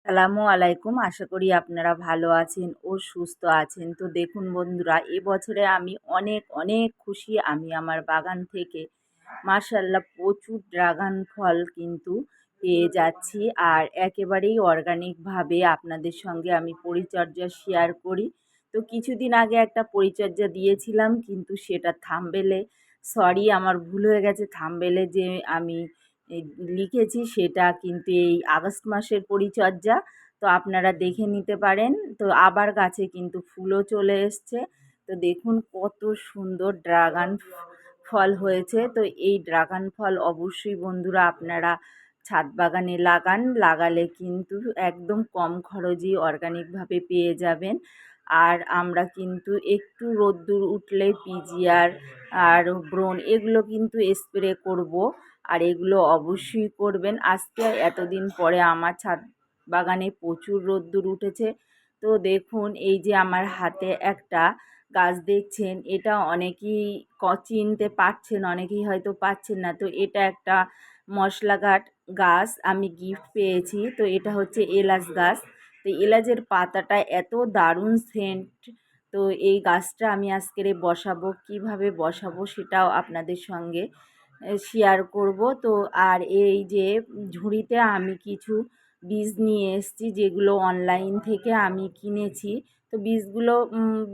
আসসালামু আলাইকুম। আশা করি আপনারা ভালো আছেন ও সুস্থ আছেন। তো দেখুন বন্ধুরা, এবছরে আমি অনেক অনেক খুশি। আমি আমার বাগান থেকে মাশাআল্লাহ প্রচুর ড্রাগন ফল কিন্তু পেয়ে যাচ্ছি। আর একেবারেই অর্গানিকভাবে আপনাদের সঙ্গে আমি পরিচর্যা শেয়ার করি। তো কিছুদিন আগে একটা পরিচর্যা দিয়েছিলাম, কিন্তু সেটা থাম্বনেইলে আমার ভুল হয়ে গেছে। থাম্বনেইলে যে আমি এই লিখেছি সেটা কিন্তু এই আগস্ট মাসের পরিচর্যা। তো আপনারা দেখে নিতে পারেন। তো আবার গাছে কিন্তু ফুলও চলে এসছে। তো দেখুন কত সুন্দর ড্রাগন ফল হয়েছে। তো এই ড্রাগন ফল অবশ্যই বন্ধুরা আপনারা ছাদ বাগানে লাগালে কিন্তু একদম কম খরচেই অর্গানিকভাবে পেয়ে যাবেন। আর আমরা কিন্তু একটু রোদ্দুর উঠলে পিজিআর আর ব্রোন এগুলো কিন্তু স্প্রে করব। আর এগুলো অবশ্যই করবেন। আজকে এতদিন পরে আমার ছাদ বাগানে প্রচুর রোদ্দুর উঠেছে। তো দেখুন এই যে আমার হাতে একটা গাছ দেখছেন, এটা অনেকেই চিনতে পারছেন, অনেকেই হয়তো পাচ্ছেন না। তো এটা একটা মশলা গাছ আমি গিফট পেয়েছি। তো এটা হচ্ছে এলাচ গাছ। তো এলাচের পাতাটা এত দারুণ সেন্ট। তো এই গাছটা আমি আজকের বসাবো, কিভাবে বসাবো সেটাও আপনাদের সঙ্গে শেয়ার করব। তো আর এই যে ঝুড়িতে আমি কিছু বীজ নিয়ে এসেছি, যেগুলো অনলাইন থেকে আমি কিনেছি। তো বীজগুলো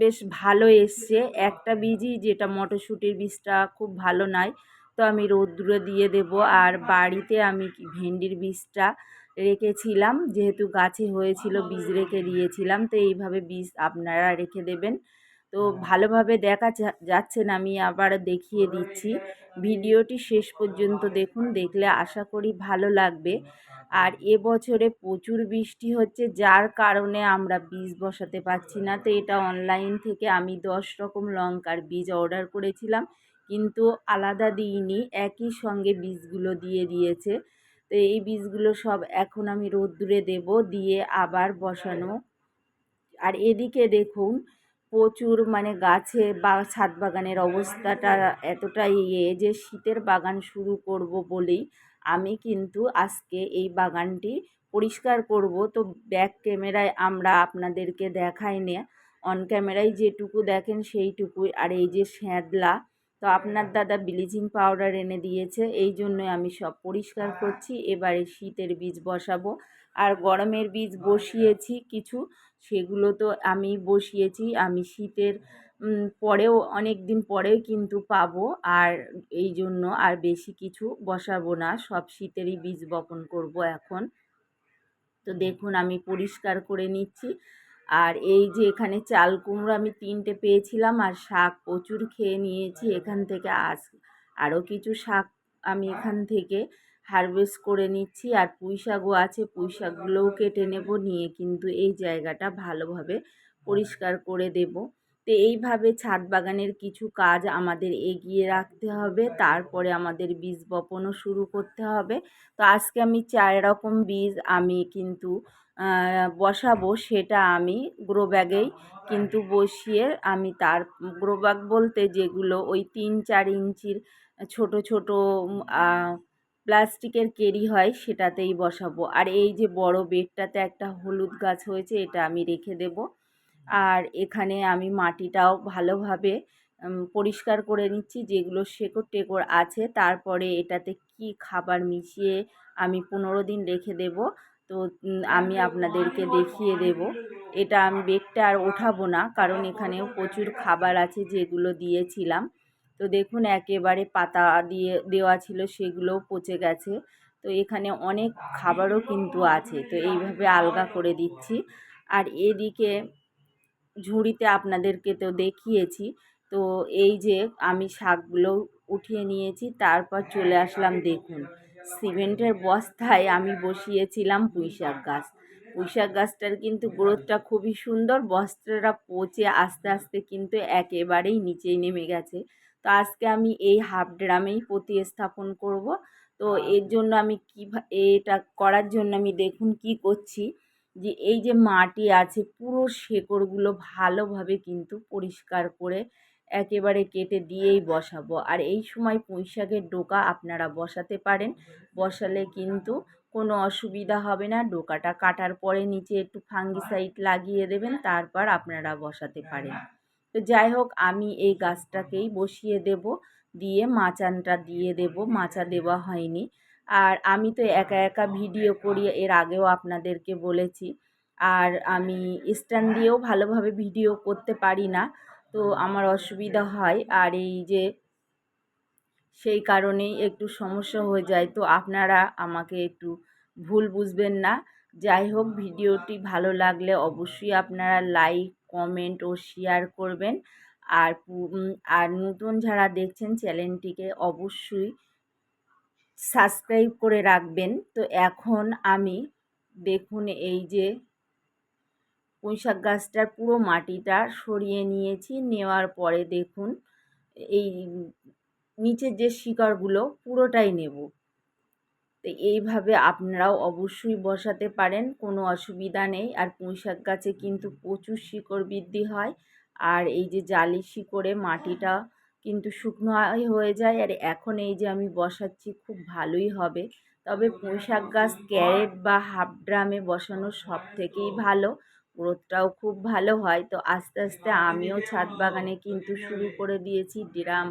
বেশ ভালো এসছে। একটা বীজই, যেটা মটরশুঁটির বীজটা খুব ভালো নয়, তো আমি রৌদ্রে দিয়ে দেব। আর বাড়িতে আমি ভেন্ডির বীজটা রেখেছিলাম, যেহেতু গাছে হয়েছিল বীজ রেখে দিয়েছিলাম। তো এইভাবে বীজ আপনারা রেখে দেবেন। তো ভালোভাবে দেখা যাচ্ছে না, আমি আবার দেখিয়ে দিচ্ছি। ভিডিওটি শেষ পর্যন্ত দেখুন, দেখলে আশা করি ভালো লাগবে। আর এবছরে প্রচুর বৃষ্টি হচ্ছে, যার কারণে আমরা বীজ বসাতে পারছি না। তো এটা অনলাইন থেকে আমি 10 রকম লঙ্কার বীজ অর্ডার করেছিলাম, কিন্তু আলাদা দিইনি, একই সঙ্গে বীজগুলো দিয়ে দিয়েছে। তো এই বীজগুলো সব এখন আমি রোদ্দুরে দেব, দিয়ে আবার বসানো। আর এদিকে দেখুন প্রচুর মানে গাছে বা ছাদ বাগানের অবস্থাটা এতটাই যে শীতের বাগান শুরু করব বলেই আমি কিন্তু আজকে এই বাগানটি পরিষ্কার করব। তো ব্যাক ক্যামেরায় আমরা আপনাদেরকে দেখাই না, অন ক্যামেরায় যেটুকু দেখেন সেইটুকুই। আর এই যে শ্যাদলা, তো আপনার দাদা ব্লিচিং পাউডার এনে দিয়েছে, এই জন্য আমি সব পরিষ্কার করছি। এবারে শীতের বীজ বসাবো। আর গরমের বীজ বসিয়েছি কিছু, সেগুলো তো আমি বসিয়েছি। আমি শীতের পরেও অনেক দিন পরেও কিন্তু পাবো। আর এই জন্য আর বেশি কিছু বসাবো না, সব শীতেরই বীজ বপন করব এখন। তো দেখুন আমি পরিষ্কার করে নিচ্ছি। আর এই যে এখানে চাল কুমড়ো আমি 3টে পেয়েছিলাম, আর শাক প্রচুর খেয়ে নিয়েছি এখান থেকে। আরও কিছু শাক আমি এখান থেকে হারভেস্ট করে নিচ্ছি। আর পুঁই শাকও আছে, পুঁই শাকগুলোও কেটে নেব, নিয়ে কিন্তু এই জায়গাটা ভালোভাবে পরিষ্কার করে দেব। তো এইভাবে ছাদ বাগানের কিছু কাজ আমাদের এগিয়ে রাখতে হবে, তারপরে আমাদের বীজ বপনও শুরু করতে হবে। তো আজকে আমি 4 রকম বীজ আমি কিন্তু বসাবো, সেটা আমি গ্রো ব্যাগেই কিন্তু বসিয়ে আমি তার গ্রো ব্যাগ বলতে যেগুলো ওই 3-4 ইঞ্চির ছোট ছোট প্লাস্টিকের কেরি হয়, সেটাতেই বসাবো। আর এই যে বড় বেডটাতে একটা হলুদ গাছ হয়েছে, এটা আমি রেখে দেব। আর এখানে আমি মাটিটাও ভালোভাবে পরিষ্কার করে নিচ্ছি, যেগুলো শেকড় টেকড় আছে। তারপরে এটাতে কি খাবার মিশিয়ে আমি 15 দিন রেখে দেব। তো আমি আপনাদেরকে দেখিয়ে দেব। এটা আমি বেডটা আর ওঠাবো না, কারণ এখানেও প্রচুর খাবার আছে যেগুলো দিয়েছিলাম। তো দেখুন একেবারে পাতা দিয়ে দেওয়া ছিল, সেগুলোও পচে গেছে। তো এখানে অনেক খাবারও কিন্তু আছে, তো এইভাবে আলগা করে দিচ্ছি। আর এদিকে ঝুড়িতে আপনাদেরকে তো দেখিয়েছি। তো এই যে আমি শাকগুলো উঠিয়ে নিয়েছি, তারপর চলে আসলাম। দেখুন সিমেন্টের বস্তায় আমি বসিয়েছিলাম পুঁইশাক গাছ। পুঁইশাক গাছটার কিন্তু গ্রোথটা খুবই সুন্দর, বস্তাটা পচে আস্তে আস্তে কিন্তু একেবারেই নিচেই নেমে গেছে। তো আজকে আমি এই হাফ ড্রামেই প্রতিস্থাপন করব। তো এর জন্য আমি এটা করার জন্য আমি দেখুন কি করছি, যে এই যে মাটি আছে পুরো শেকড়গুলো ভালোভাবে কিন্তু পরিষ্কার করে একেবারে কেটে দিয়েই বসাবো। আর এই সময় পুঁই শাকের ডোকা আপনারা বসাতে পারেন, বসালে কিন্তু কোনো অসুবিধা হবে না। ডোকাটা কাটার পরে নিচে একটু ফাঙ্গিসাইড লাগিয়ে দেবেন, তারপর আপনারা বসাতে পারেন। তো যাই হোক, আমি এই গাছটাকেই বসিয়ে দেব, দিয়ে মাচানটা দিয়ে দেব, মাচা দেওয়া হয়নি। আর আমি তো একা একা ভিডিও করি, এর আগেও আপনাদেরকে বলেছি। আর আমি স্ট্যান্ড দিয়েও ভালোভাবে ভিডিও করতে পারি না, তো আমার অসুবিধা হয়। আর এই যে সেই কারণেই একটু সমস্যা হয়ে যায়, তো আপনারা আমাকে একটু ভুল বুঝবেন না। যাই হোক, ভিডিওটি ভালো লাগলে অবশ্যই আপনারা লাইক, কমেন্ট ও শেয়ার করবেন। আর আর নতুন যারা দেখছেন চ্যানেলটিকে অবশ্যই সাবস্ক্রাইব করে রাখবেন। তো এখন আমি দেখুন এই যে পুঁইশাক গাছটার পুরো মাটিটা সরিয়ে নিয়েছি, নেওয়ার পরে দেখুন এই নিচের যে শিকড়গুলো পুরোটাই নেব। তো এইভাবে আপনারাও অবশ্যই বসাতে পারেন, কোনো অসুবিধা নেই। আর পুঁইশাক গাছে কিন্তু প্রচুর শিকড় বৃদ্ধি হয়। আর এই যে জালি শিকড়ে মাটিটা কিন্তু শুকনো হয়ে যায়। আর এখন এই যে আমি বসাচ্ছি, খুব ভালোই হবে। তবে পুঁইশাক গাছ ক্যারেট বা হাফ ড্রামে বসানো সব থেকেই ভালো, গ্রোথটাও খুব ভালো হয়। তো আস্তে আস্তে আমিও ছাদ বাগানে কিন্তু শুরু করে দিয়েছি ড্রাম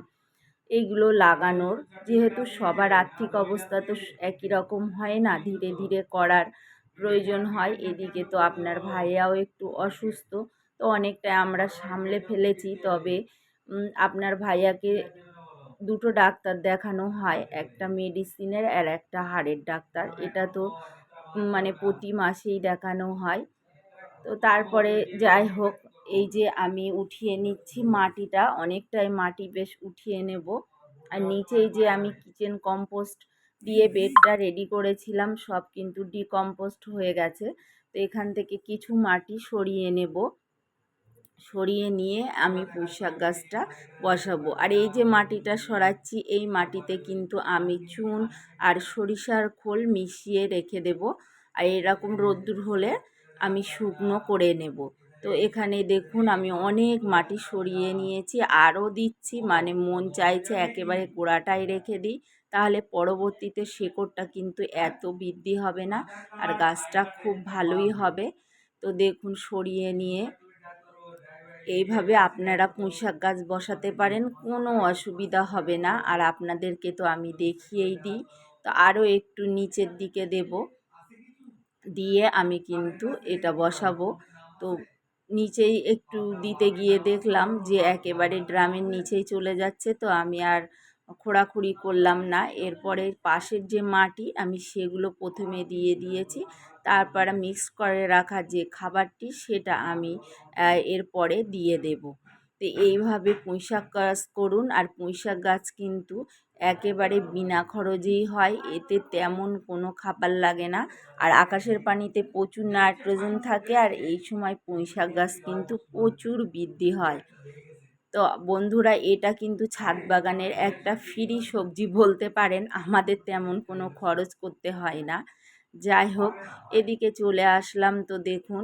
এইগুলো লাগানোর। যেহেতু সবার আর্থিক অবস্থা তো একই রকম হয় না, ধীরে ধীরে করার প্রয়োজন হয়। এদিকে তো আপনার ভাইয়াও একটু অসুস্থ, তো অনেকটাই আমরা সামলে ফেলেছি। তবে আপনার ভাইয়াকে দুটো ডাক্তার দেখানো হয়, একটা মেডিসিনের আর একটা হাড়ের ডাক্তার। এটা তো মানে প্রতি মাসেই দেখানো হয়। তো তারপরে যাই হোক, এই যে আমি উঠিয়ে নিচ্ছি মাটিটা, অনেকটাই মাটি বেশ উঠিয়ে নেব। আর নিচেই যে আমি কিচেন কম্পোস্ট দিয়ে বেডটা রেডি করেছিলাম, সব কিন্তু ডিকম্পোস্ট হয়ে গেছে। তো এখান থেকে কিছু মাটি সরিয়ে নেব, সরিয়ে নিয়ে আমি পুঁইশাক গাছটা বসাবো। আর এই যে মাটিটা সরাচ্ছি, এই মাটিতে কিন্তু আমি চুন আর সরিষার খোল মিশিয়ে রেখে দেব। আর এরকম রোদ্দুর হলে আমি শুকনো করে নেব। তো এখানে দেখুন আমি অনেক মাটি সরিয়ে নিয়েছি, আরও দিচ্ছি, মানে মন চাইছে একেবারে গোড়াটাই রেখে দিই, তাহলে পরবর্তীতে শেকড়টা কিন্তু এত বৃদ্ধি হবে না, আর গাছটা খুব ভালোই হবে। তো দেখুন সরিয়ে নিয়ে এইভাবে আপনারা পুঁইশাক গাছ বসাতে পারেন, কোনো অসুবিধা হবে না। আর আপনাদেরকে তো আমি দেখিয়েই দিই, তো আরও একটু নিচের দিকে দেব, দিয়ে আমি কিন্তু এটা বসাবো। তো নিচেই একটু দিতে গিয়ে দেখলাম যে একেবারে ড্রামের নিচেই চলে যাচ্ছে, তো আমি আর খোঁড়াখুড়ি করলাম না। এরপরে পাশের যে মাটি আমি সেগুলো প্রথমে দিয়ে দিয়েছি, তারপর মিক্স করে রাখা যে খাবারটি সেটা আমি এরপরে দিয়ে দেব। তো এইভাবে পুঁইশাক গাছ করুন। আর পুঁইশাক গাছ কিন্তু একেবারে বিনা খরচেই হয়, এতে তেমন কোনো খাবার লাগে না। আর আকাশের পানিতে প্রচুর নাইট্রোজেন থাকে, আর এই সময় পুঁইশাক গাছ কিন্তু প্রচুর বৃদ্ধি হয়। তো বন্ধুরা, এটা কিন্তু ছাদ বাগানের একটা ফ্রি সবজি বলতে পারেন, আমাদের তেমন কোনো খরচ করতে হয় না। যাই হোক, এদিকে চলে আসলাম। তো দেখুন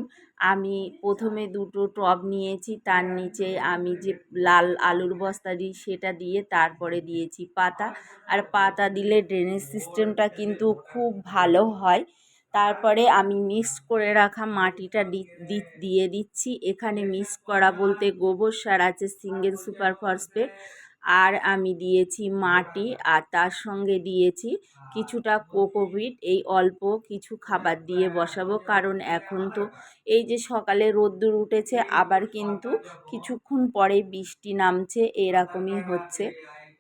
আমি প্রথমে দুটো টব নিয়েছি, তার নিচে আমি যে লাল আলুর বস্তা দিই সেটা দিয়ে তারপরে দিয়েছি পাতা। আর পাতা দিলে ড্রেনেজ সিস্টেমটা কিন্তু খুব ভালো হয়। তারপরে আমি মিক্স করে রাখা মাটিটা দিয়ে দিচ্ছি। এখানে মিক্স করা বলতে গোবর সার আছে, সিঙ্গেল সুপার ফসফেট, আর আমি দিয়েছি মাটি, আর তার সঙ্গে দিয়েছি কিছুটা কোকোপিট। এই অল্প কিছু খাবার দিয়ে বসাবো, কারণ এখন তো এই যে সকালে রোদ্দুর উঠেছে, আবার কিন্তু কিছুক্ষণ পরে বৃষ্টি নামছে, এরকমই হচ্ছে।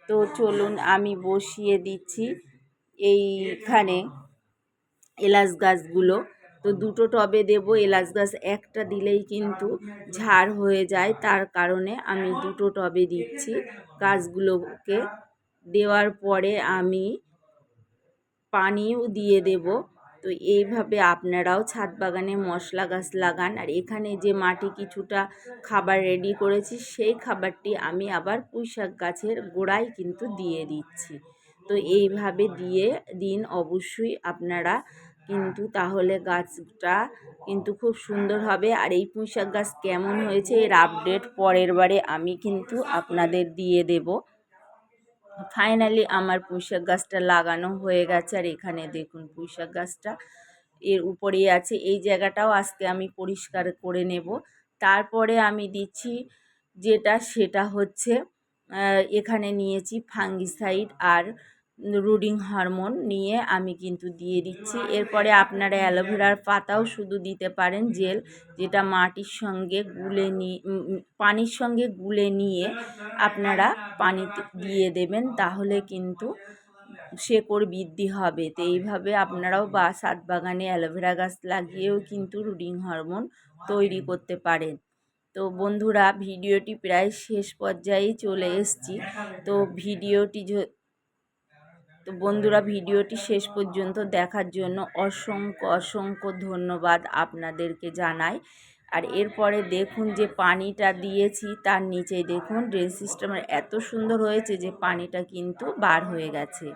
তো চলুন আমি বসিয়ে দিচ্ছি এইখানে এলাচ গাছগুলো। তো দুটো টবে দেব, এলাচ গাছ একটা দিলেই কিন্তু ঝাড় হয়ে যায়, তার কারণে আমি দুটো টবে দিচ্ছি গাছগুলোকে। দেওয়ার পরে আমি পানিও দিয়ে দেব। তো এইভাবে আপনারাও ছাদ বাগানে মশলা গাছ লাগান। আর এখানে যে মাটি কিছুটা খাবার রেডি করেছি, সেই খাবারটি আমি আবার পুঁইশাক গাছের গোড়ায় কিন্তু দিয়ে দিচ্ছি। তো এইভাবে দিয়ে দিন অবশ্যই আপনারা, কিন্তু তাহলে গাছটা কিন্তু খুব সুন্দর হবে। আর এই পুঁইশাক গাছ কেমন হয়েছে এর আপডেট পরের বারে আমি কিন্তু আপনাদের দিয়ে দেব। ফাইনালি আমার পুঁইশাক গাছটা লাগানো হয়ে গেছে। আর এখানে দেখুন পুঁইশাক গাছটা এর উপরেই আছে। এই জায়গাটাও আজকে আমি পরিষ্কার করে নেব। তারপরে আমি দিচ্ছি সেটা হচ্ছে এখানে নিয়েছি ফাঙ্গিসাইড আর রুডিং হরমোন নিয়ে আমি কিন্তু দিয়ে দিচ্ছি। এরপরে আপনারা অ্যালোভেরার পাতাও শুধু দিতে পারেন জেল, যেটা মাটির সঙ্গে গুলে পানির সঙ্গে গুলে নিয়ে আপনারা পানিতে দিয়ে দেবেন, তাহলে কিন্তু শেকড় বৃদ্ধি হবে। তো এইভাবে আপনারাও ছাদ বাগানে অ্যালোভেরা গাছ লাগিয়েও কিন্তু রুডিং হরমোন তৈরি করতে পারেন। তো বন্ধুরা, ভিডিওটি প্রায় শেষ পর্যায়েই চলে এসেছি। তো ভিডিওটি শেষ পর্যন্ত দেখার জন্য অসংখ্য অসংখ্য ধন্যবাদ আপনাদেরকে জানাই। আর এরপরে দেখুন যে পানিটা দিয়েছি তার নিচেই দেখুন ড্রেন সিস্টেমের এত সুন্দর হয়েছে যে পানিটা কিন্তু বার হয়ে গেছে।